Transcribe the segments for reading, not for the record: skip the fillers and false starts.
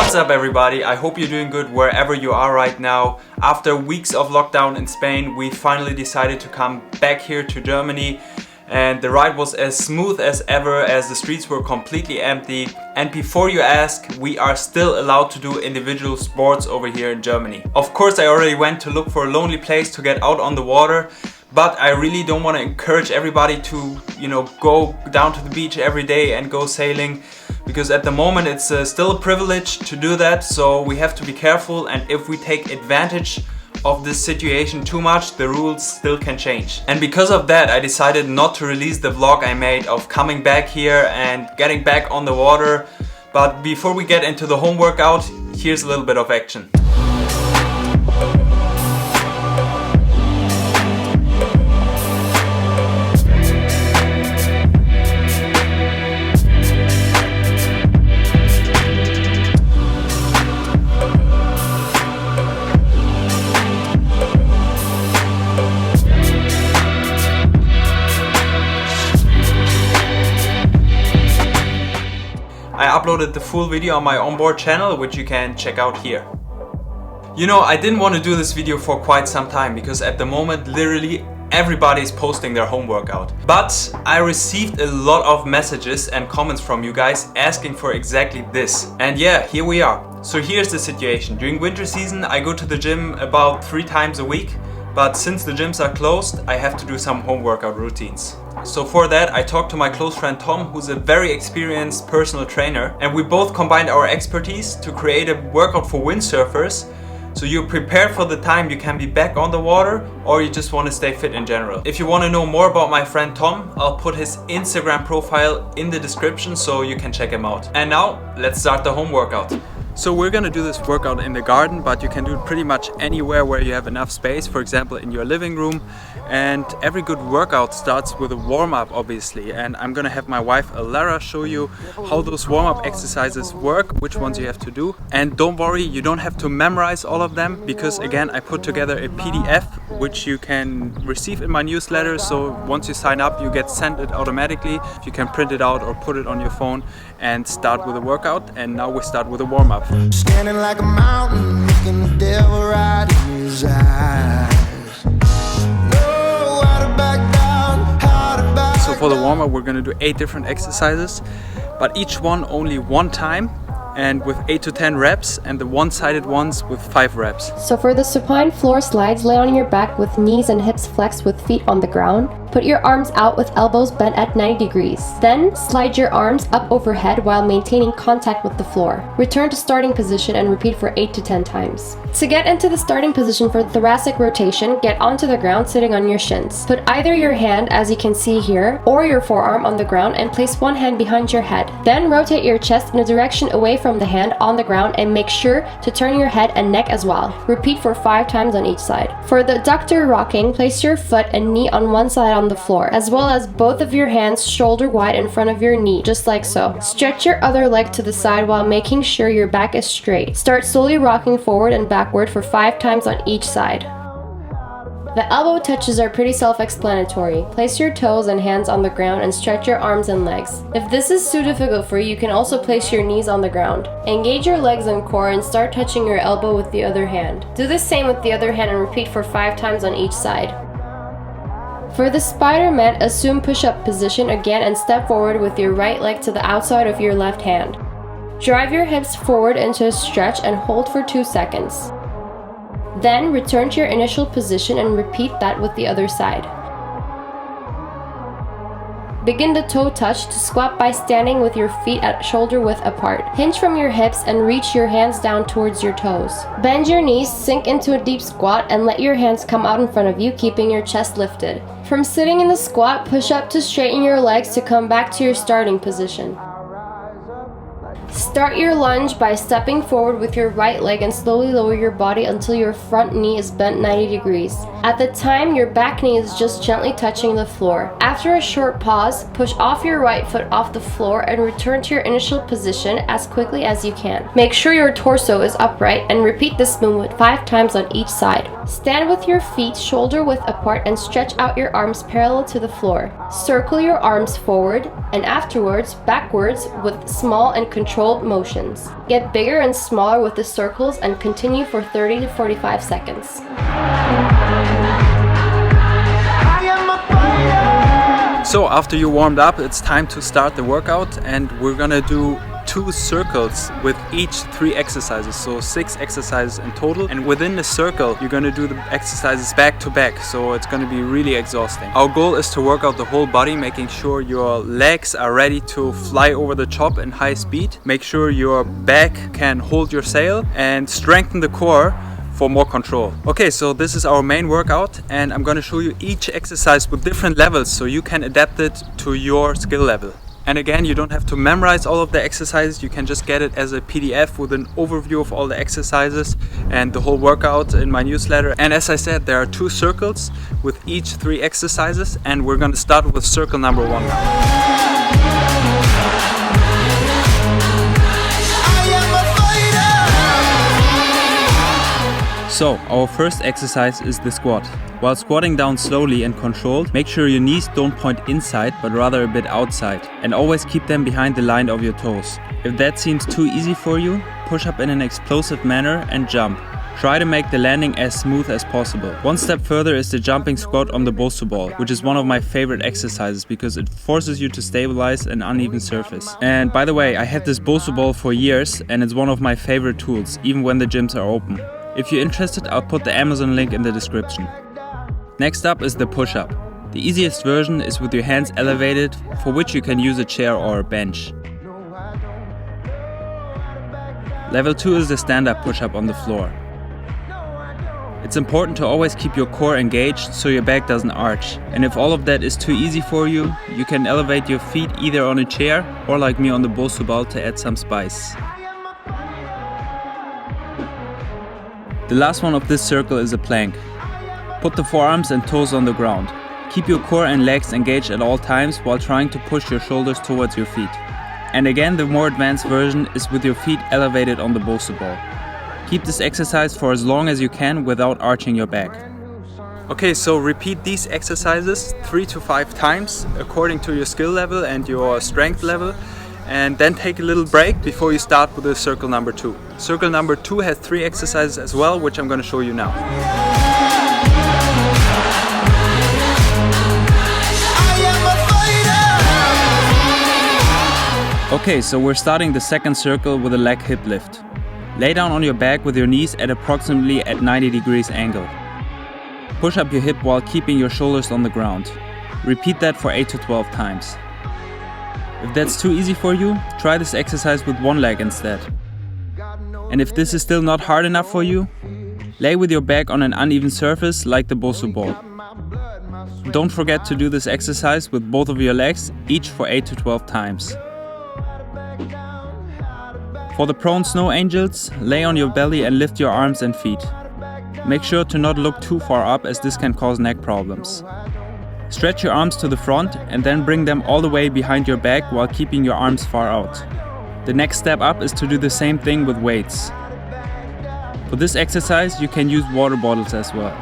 What's up everybody? I hope you're doing good wherever you are right now. After weeks of lockdown in Spain, we finally decided to come back here to Germany, and the ride was as smooth as ever as the streets were completely empty. And before you ask, we are still allowed to do individual sports over here in Germany. Of course, I already went to look for a lonely place to get out on the water, but I really don't want to encourage everybody to, go down to the beach every day and go sailing, because at the moment it's still a privilege to do that, so we have to be careful, and if we take advantage of this situation too much, the rules still can change. And because of that, I decided not to release the vlog I made of coming back here and getting back on the water. But before we get into the home workout, here's a little bit of action. I uploaded the full video on my onboard channel, which you can check out here. I didn't want to do this video for quite some time because at the moment literally everybody is posting their home workout. But I received a lot of messages and comments from you guys asking for exactly this. And yeah, here we are. So here's the situation. During winter season I go to the gym about 3 times a week, but since the gyms are closed, I have to do some home workout routines. So for that, I talked to my close friend Tom, who's a very experienced personal trainer, and we both combined our expertise to create a workout for windsurfers. So you're prepared for the time you can be back on the water, or you just want to stay fit in general. If you want to know more about my friend Tom, I'll put his Instagram profile in the description so you can check him out. And now, let's start the home workout. So we're gonna do this workout in the garden, but you can do it pretty much anywhere where you have enough space, for example in your living room. And every good workout starts with a warm-up, obviously, and I'm gonna have my wife Alara show you how those warm-up exercises work, which ones you have to do. And don't worry, you don't have to memorize all of them, because again I put together a PDF which you can receive in my newsletter, so once you sign up you get sent it automatically. You can print it out or put it on your phone and start with a workout. And now we start with a warm-up. Standing like a mountain, looking the devil right in his eyes. Know how to back down, how to back down. So for the warm-up we're gonna do 8 different exercises, but each one only 1 time, and with 8 to 10 reps, and the one-sided ones with 5 reps. So for the supine floor slides, lay on your back with knees and hips flexed with feet on the ground. Put your arms out with elbows bent at 90 degrees. Then slide your arms up overhead while maintaining contact with the floor. Return to starting position and repeat for 8 to 10 times. To get into the starting position for thoracic rotation, get onto the ground sitting on your shins. Put either your hand, as you can see here, or your forearm on the ground and place one hand behind your head. Then rotate your chest in a direction away from the hand on the ground and make sure to turn your head and neck as well. Repeat for 5 times on each side. For the adductor rocking, place your foot and knee on one side on the floor, as well as both of your hands shoulder wide in front of your knee, just like so. Stretch your other leg to the side while making sure your back is straight. Start slowly rocking forward and backward for 5 times on each side. The elbow touches are pretty self-explanatory. Place your toes and hands on the ground and stretch your arms and legs. If this is too difficult for you, you can also place your knees on the ground. Engage your legs and core and start touching your elbow with the other hand. Do the same with the other hand and repeat for 5 times on each side. For the Spider-Man, assume push-up position again and step forward with your right leg to the outside of your left hand. Drive your hips forward into a stretch and hold for 2 seconds. Then return to your initial position and repeat that with the other side. Begin the toe touch to squat by standing with your feet at shoulder width apart. Hinge from your hips and reach your hands down towards your toes. Bend your knees, sink into a deep squat, and let your hands come out in front of you, keeping your chest lifted. From sitting in the squat, push up to straighten your legs to come back to your starting position. Start your lunge by stepping forward with your right leg and slowly lower your body until your front knee is bent 90 degrees. At the time, your back knee is just gently touching the floor. After a short pause, push off your right foot off the floor and return to your initial position as quickly as you can. Make sure your torso is upright and repeat this movement 5 times on each side. Stand with your feet shoulder width apart and stretch out your arms parallel to the floor. Circle your arms forward, and afterwards backwards with small and controlled motions. Get bigger and smaller with the circles and continue for 30 to 45 seconds. So after you warmed up, it's time to start the workout, and we're gonna do 2 circles with each 3 exercises, so 6 exercises in total. And within the circle you're gonna do the exercises back to back, so it's gonna be really exhausting. Our goal is to work out the whole body, making sure your legs are ready to fly over the top in high speed, make sure your back can hold your sail, and strengthen the core for more control. Okay, so this is our main workout, and I'm gonna show you each exercise with different levels so you can adapt it to your skill level. And again, you don't have to memorize all of the exercises, you can just get it as a PDF with an overview of all the exercises and the whole workout in my newsletter. And as I said, there are 2 circles with each 3 exercises, and we're gonna start with circle number 1 now. So, our first exercise is the squat. While squatting down slowly and controlled, make sure your knees don't point inside but rather a bit outside, and always keep them behind the line of your toes. If that seems too easy for you, push up in an explosive manner and jump. Try to make the landing as smooth as possible. One step further is the jumping squat on the Bosu ball, which is one of my favorite exercises because it forces you to stabilize an uneven surface. And by the way, I had this Bosu ball for years, and it's one of my favorite tools, even when the gyms are open. If you're interested, I'll put the Amazon link in the description. Next up is the push-up. The easiest version is with your hands elevated, for which you can use a chair or a bench. Level 2 is the stand-up push-up on the floor. It's important to always keep your core engaged so your back doesn't arch. And if all of that is too easy for you, you can elevate your feet either on a chair or like me on the Bosu ball to add some spice. The last one of this circle is a plank. Put the forearms and toes on the ground. Keep your core and legs engaged at all times while trying to push your shoulders towards your feet. And again, the more advanced version is with your feet elevated on the Bosu ball. Keep this exercise for as long as you can without arching your back. Okay, so repeat these exercises 3 to 5 times according to your skill level and your strength level. And then take a little break before you start with the circle number 2. Circle number 2 has 3 exercises as well, which I'm going to show you now. Okay, so we're starting the second circle with a leg hip lift. Lay down on your back with your knees at approximately at 90 degrees angle. Push up your hip while keeping your shoulders on the ground. Repeat that for 8 to 12 times. If that's too easy for you, try this exercise with one leg instead. And if this is still not hard enough for you, lay with your back on an uneven surface like the Bosu ball. Don't forget to do this exercise with both of your legs, each for 8 to 12 times. For the prone snow angels, lay on your belly and lift your arms and feet. Make sure to not look too far up, as this can cause neck problems. Stretch your arms to the front and then bring them all the way behind your back while keeping your arms far out. The next step up is to do the same thing with weights. For this exercise, you can use water bottles as well.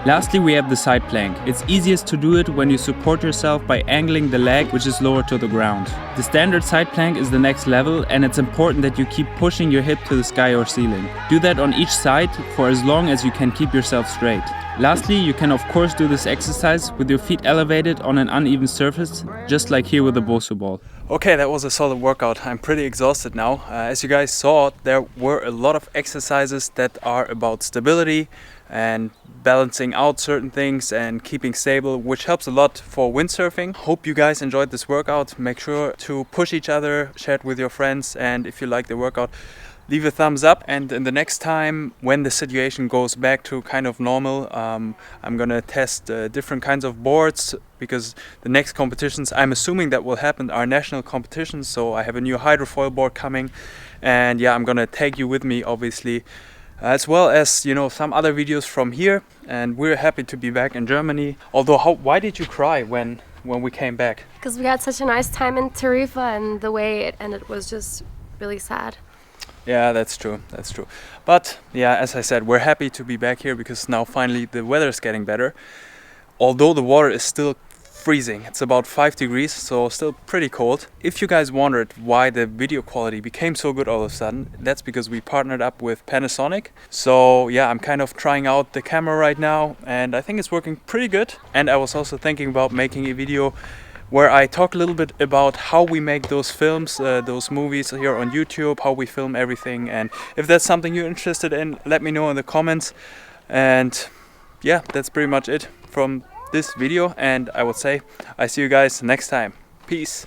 Lastly, we have the side plank. It's easiest to do it when you support yourself by angling the leg, which is lower to the ground. The standard side plank is the next level, and it's important that you keep pushing your hip to the sky or ceiling. Do that on each side for as long as you can keep yourself straight. Lastly, you can of course do this exercise with your feet elevated on an uneven surface, just like here with the Bosu ball. Okay, that was a solid workout. I'm pretty exhausted now. As you guys saw, there were a lot of exercises that are about stability and balancing out certain things and keeping stable, which helps a lot for windsurfing. Hope you guys enjoyed this workout. Make sure to push each other, share it with your friends, and if you like the workout, leave a thumbs up. And in the next time, when the situation goes back to kind of normal, I'm gonna test different kinds of boards, because the next competitions I'm assuming that will happen are national competitions. So I have a new hydrofoil board coming, and yeah, I'm gonna take you with me, obviously, as well as, you know, some other videos from here. And we're happy to be back in Germany. Although, why did you cry when we came back? Because we had such a nice time in Tarifa, and the way it ended was just really sad. Yeah, that's true. That's true. But yeah, as I said, we're happy to be back here because now finally the weather is getting better. although the water is still freezing. It's about 5 degrees, so still pretty cold. If you guys wondered why the video quality became so good all of a sudden, that's because we partnered up with Panasonic. So yeah, I'm kind of trying out the camera right now and I think it's working pretty good. And I was also thinking about making a video where I talk a little bit about how we make those films, those movies here on YouTube, how we film everything. And if that's something you're interested in, let me know in the comments. And yeah, that's pretty much it from this video, and I would say I see you guys next time. Peace.